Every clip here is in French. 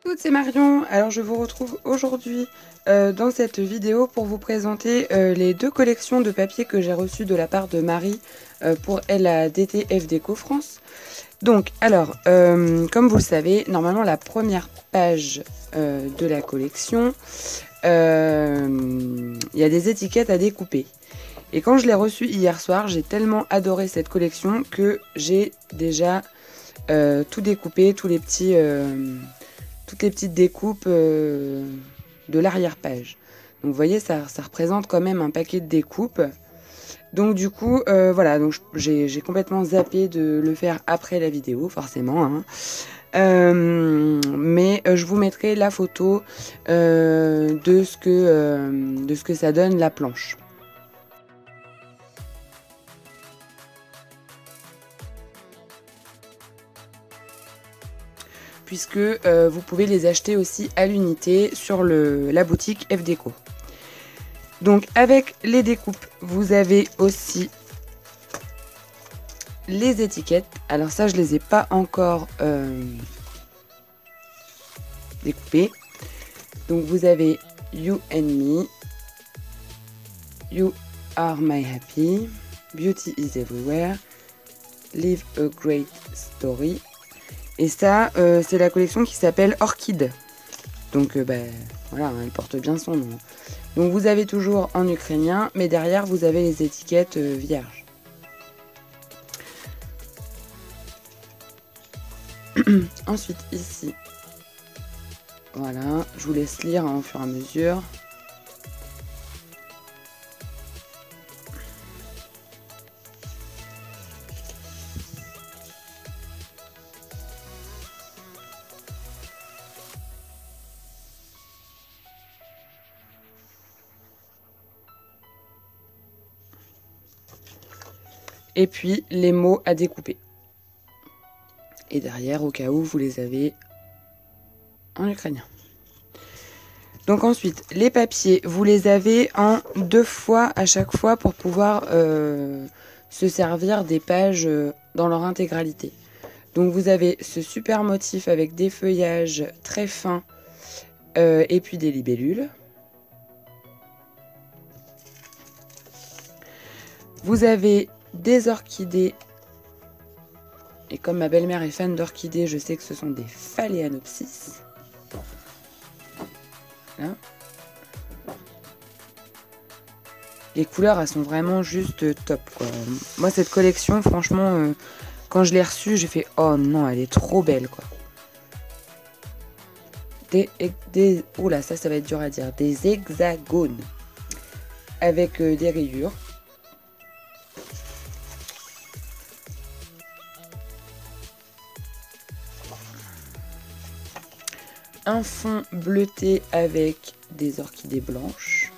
Toutes, c'est Marion. Alors je vous retrouve aujourd'hui dans cette vidéo pour vous présenter les deux collections de papier que j'ai reçues de la part de Marie pour la DTF Déco France. Donc alors, comme vous le savez, normalement la première page de la collection, il y a des étiquettes à découper. Et quand je l'ai reçue hier soir, j'ai tellement adoré cette collection que j'ai déjà tout découpé, toutes les petites découpes de l'arrière-page. Donc vous voyez, ça représente quand même un paquet de découpes. Donc du coup, voilà, donc j'ai complètement zappé de le faire après la vidéo, forcément. Hein. Mais je vous mettrai la photo de ce que ça donne la planche. Puisque vous pouvez les acheter aussi à l'unité sur la boutique F Déco. Donc avec les découpes, vous avez aussi les étiquettes. Alors ça, je les ai pas encore découpées. Donc vous avez You and Me, You Are My Happy, Beauty is Everywhere, Live a Great Story. Et ça, c'est la collection qui s'appelle Orchid. Donc, voilà, elle porte bien son nom. Donc, vous avez toujours en ukrainien, mais derrière, vous avez les étiquettes vierges. Ensuite, ici, voilà, je vous laisse lire au fur et à mesure. Et puis les mots à découper. Et derrière, au cas où, vous les avez en ukrainien. Donc ensuite, les papiers, vous les avez en 2 fois à chaque fois pour pouvoir se servir des pages dans leur intégralité. Donc vous avez ce super motif avec des feuillages très fins et puis des libellules. Vous avez des orchidées, et comme ma belle-mère est fan d'orchidées, je sais que ce sont des phalaenopsis. Voilà. Les couleurs, elles sont vraiment juste top, quoi. Moi, cette collection, franchement, quand je l'ai reçue, j'ai fait oh non, elle est trop belle, quoi. Oula, ça va être dur à dire. Des hexagones avec des rayures. Un fond bleuté avec des orchidées blanches.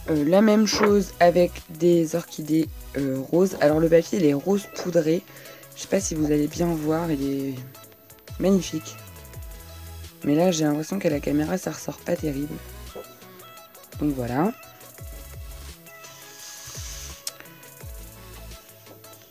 La même chose avec des orchidées roses. Alors le papier, il est rose poudré. Je sais pas si vous allez bien voir, il est magnifique. Mais là, j'ai l'impression qu'à la caméra, ça ressort pas terrible. Donc voilà.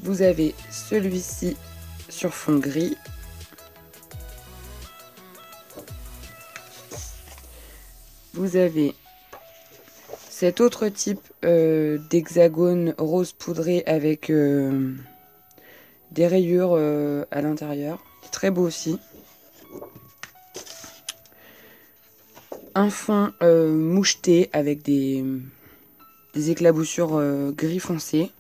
Vous avez celui-ci sur fond gris. Vous avez cet autre type d'hexagone rose poudré avec des rayures à l'intérieur. Très beau aussi. Un fond moucheté avec des éclaboussures gris foncé.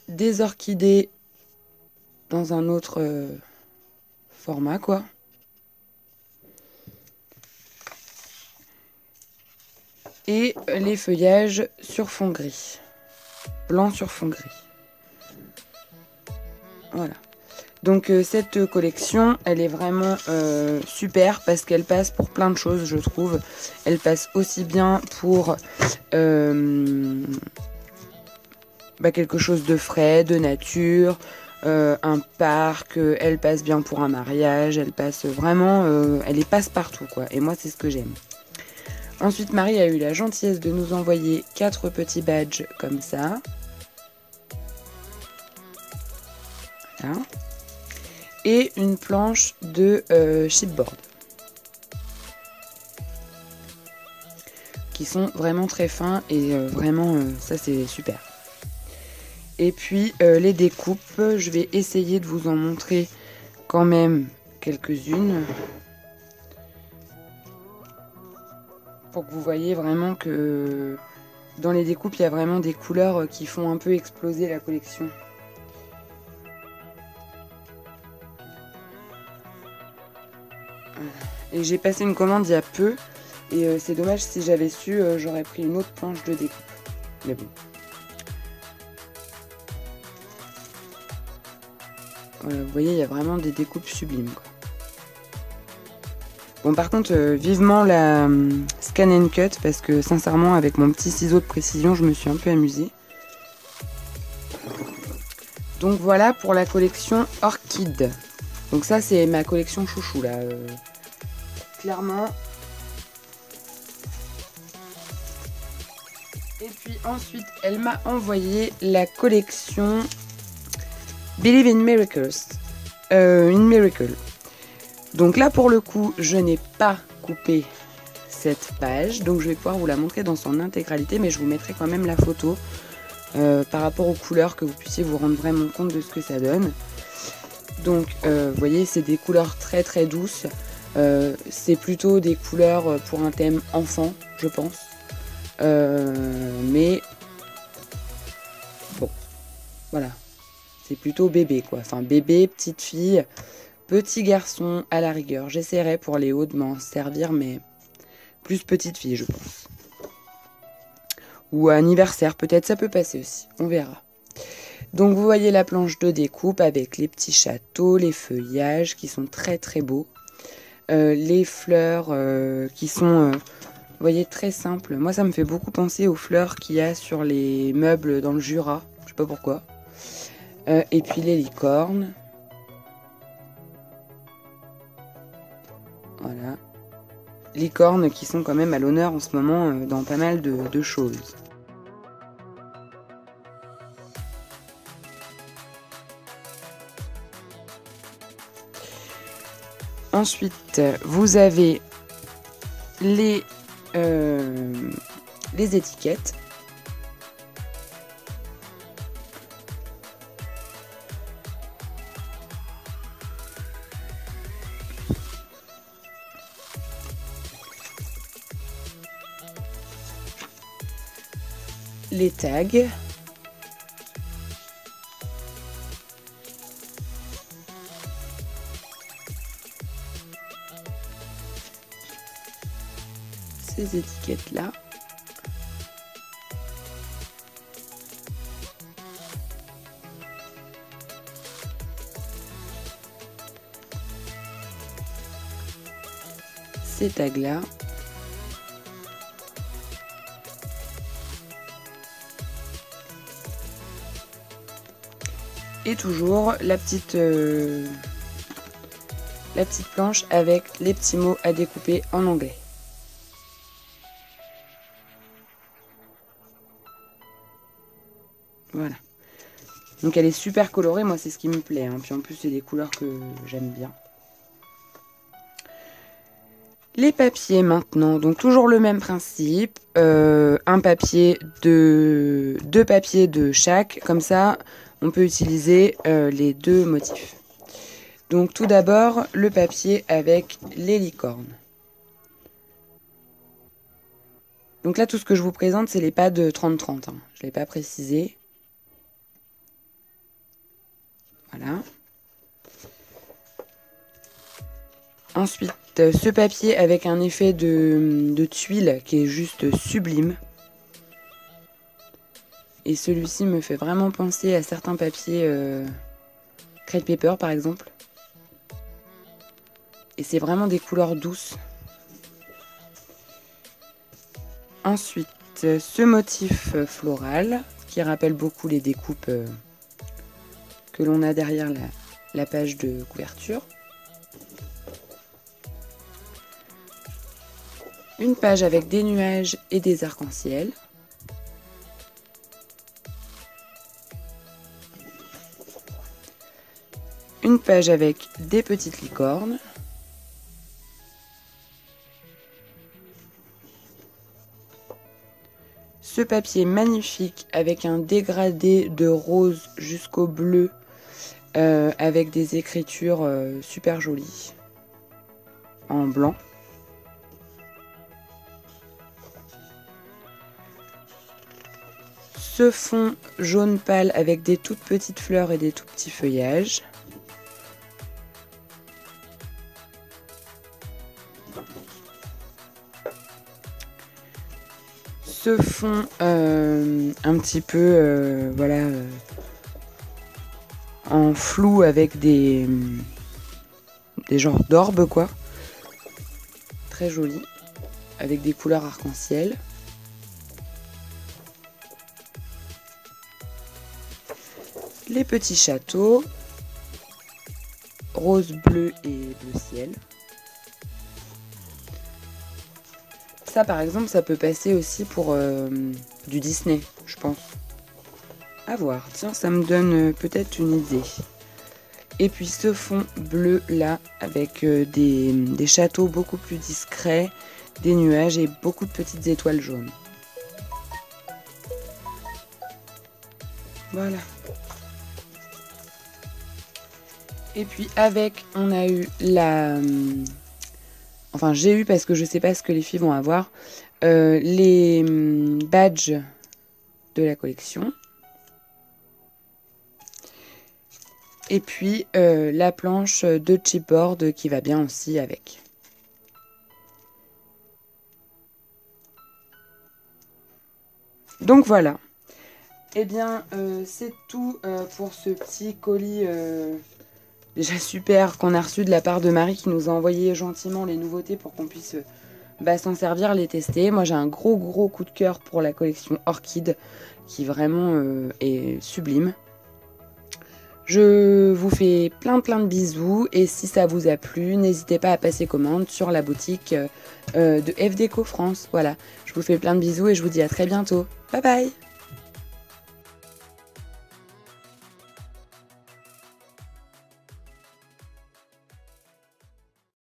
Des orchidées dans un autre format, quoi. Et les feuillages sur fond gris. Blanc sur fond gris. Voilà. Donc cette collection, elle est vraiment super parce qu'elle passe pour plein de choses, je trouve. Elle passe aussi bien pour quelque chose de frais, de nature, un parc, elle passe bien pour un mariage, elle passe vraiment, elle est passe-partout quoi, et moi c'est ce que j'aime. Ensuite Marie a eu la gentillesse de nous envoyer 4 petits badges comme ça. Voilà. Et une planche de chipboard. Qui sont vraiment très fins et vraiment ça c'est super. Et puis les découpes, je vais essayer de vous en montrer quand même quelques-unes. Pour que vous voyez vraiment que dans les découpes il y a vraiment des couleurs qui font un peu exploser la collection. Et j'ai passé une commande il y a peu. Et c'est dommage, si j'avais su, j'aurais pris une autre planche de découpe. Mais bon. Voilà, vous voyez, il y a vraiment des découpes sublimes, quoi. Bon, par contre, vivement la scan and cut, parce que sincèrement, avec mon petit ciseau de précision, je me suis un peu amusée. Donc voilà pour la collection Orchid. Donc ça, c'est ma collection chouchou, là. Clairement. Et puis ensuite, elle m'a envoyé la collection Believe in Miracles. In Miracle. Donc là, pour le coup, je n'ai pas coupé cette page. Donc je vais pouvoir vous la montrer dans son intégralité. Mais je vous mettrai quand même la photo par rapport aux couleurs, que vous puissiez vous rendre vraiment compte de ce que ça donne. Donc, vous voyez, c'est des couleurs très très douces. C'est plutôt des couleurs pour un thème enfant, je pense. Mais bon, voilà, c'est plutôt bébé quoi, enfin bébé, petite fille, petit garçon à la rigueur. J'essaierai pour les hauts de m'en servir, mais plus petite fille je pense. Ou anniversaire peut-être, ça peut passer aussi, on verra. Donc vous voyez la planche de découpe avec les petits châteaux, les feuillages qui sont très très beaux. Les fleurs qui sont... vous voyez, très simple. Moi, ça me fait beaucoup penser aux fleurs qu'il y a sur les meubles dans le Jura. Je sais pas pourquoi. Et puis les licornes. Voilà. Licornes qui sont quand même à l'honneur en ce moment dans pas mal de choses. Ensuite, vous avez les étiquettes. Les tags. Ces étiquettes-là. Ces tags-là. Et toujours la petite planche avec les petits mots à découper en anglais. Voilà. Donc elle est super colorée, moi c'est ce qui me plaît. Hein. Puis en plus c'est des couleurs que j'aime bien. Les papiers maintenant, donc toujours le même principe. Un papier deux papiers de chaque, comme ça on peut utiliser les deux motifs. Donc tout d'abord le papier avec les licornes. Donc là tout ce que je vous présente c'est les pads de 30-30, hein. Je ne l'ai pas précisé. Voilà. Ensuite, ce papier avec un effet de tuile qui est juste sublime. Et celui-ci me fait vraiment penser à certains papiers crepe paper par exemple. Et c'est vraiment des couleurs douces. Ensuite, ce motif floral qui rappelle beaucoup les découpes que l'on a derrière la page de couverture. Une page avec des nuages et des arcs-en-ciel. Une page avec des petites licornes. Ce papier magnifique avec un dégradé de rose jusqu'au bleu avec des écritures super jolies en blanc. Ce fond jaune pâle avec des toutes petites fleurs et des tout petits feuillages. Ce fond un petit peu voilà en flou avec des genres d'orbes quoi, très joli avec des couleurs arc-en-ciel. Les petits châteaux rose, bleu et bleu ciel. Ça par exemple ça peut passer aussi pour du Disney je pense. À voir, tiens ça me donne peut-être une idée. Et puis ce fond bleu là avec des châteaux beaucoup plus discrets, des nuages et beaucoup de petites étoiles jaunes. Voilà. Et puis avec on a eu enfin j'ai eu parce que je sais pas ce que les filles vont avoir, les badges de la collection. Et puis la planche de chipboard qui va bien aussi avec. Donc voilà. Et bien c'est tout pour ce petit colis déjà super qu'on a reçu de la part de Marie qui nous a envoyé gentiment les nouveautés pour qu'on puisse s'en servir, les tester. Moi j'ai un gros coup de cœur pour la collection Orchid qui vraiment est sublime. Je vous fais plein de bisous et si ça vous a plu, n'hésitez pas à passer commande sur la boutique de FDeco France. Voilà, je vous fais plein de bisous et je vous dis à très bientôt. Bye bye!